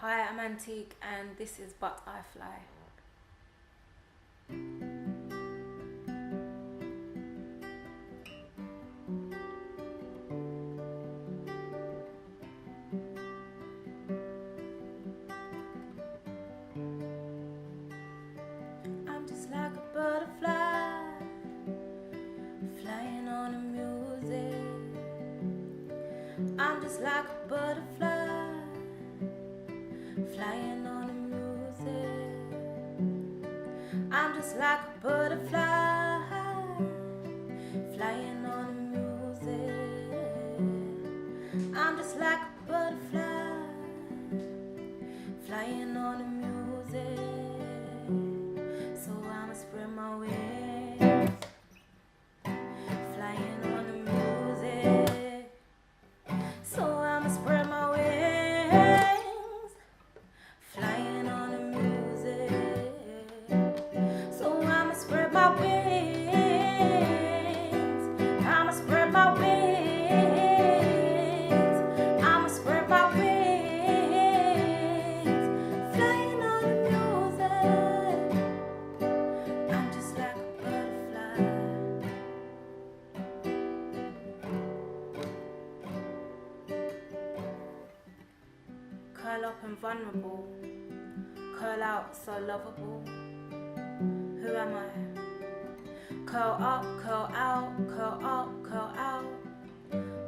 Hi, I'm Antique and this is But I Fly. I'm just like a butterfly, flying on the music. I'm just like a butterfly, flying on the music. I'm just like a butterfly, flying on the music. I'm just like a butterfly, flying on the music. So I'ma spread my wings, flying on the music. So I'ma spread my wings, flying on the music. So I'ma spread my wings, I'ma spread my wings, I'ma spread my wings, flying on the music. I'm just like a butterfly. Curl up and vulnerable, curl out so lovable. Who am I? Curl up, curl out, curl up, curl out.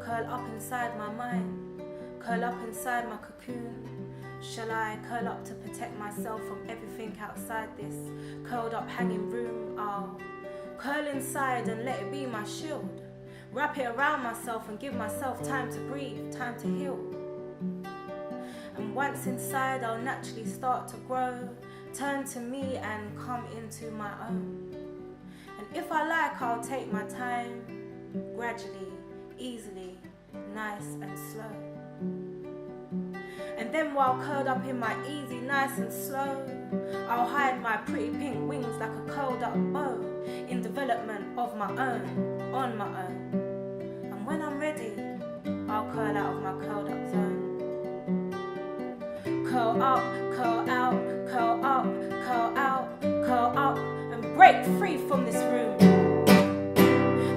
Curl up inside my mind, curl up inside my cocoon. Shall I curl up to protect myself from everything outside this curled up hanging room? I'll curl inside and let it be my shield. Wrap it around myself and give myself time to breathe, time to heal. And once inside, I'll naturally start to grow, turn to me and come into my own. And if I like, I'll take my time, gradually, easily, nice and slow. And then while curled up in my easy, nice and slow, I'll hide my pretty pink wings like a curled up bow in development of my own, on my own. And when I'm ready, I'll curl out of my curled up zone. Curl up, curl out, curl up, curl out, curl up, and break free from this room.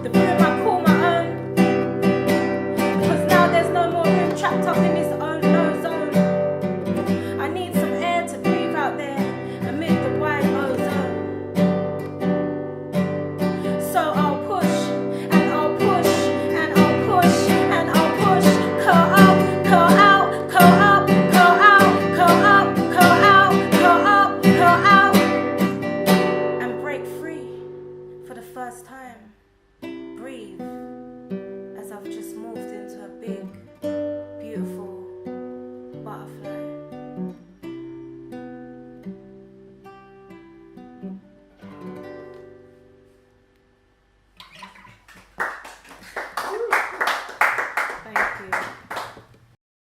The room I call my own, because now there's no more room trapped up in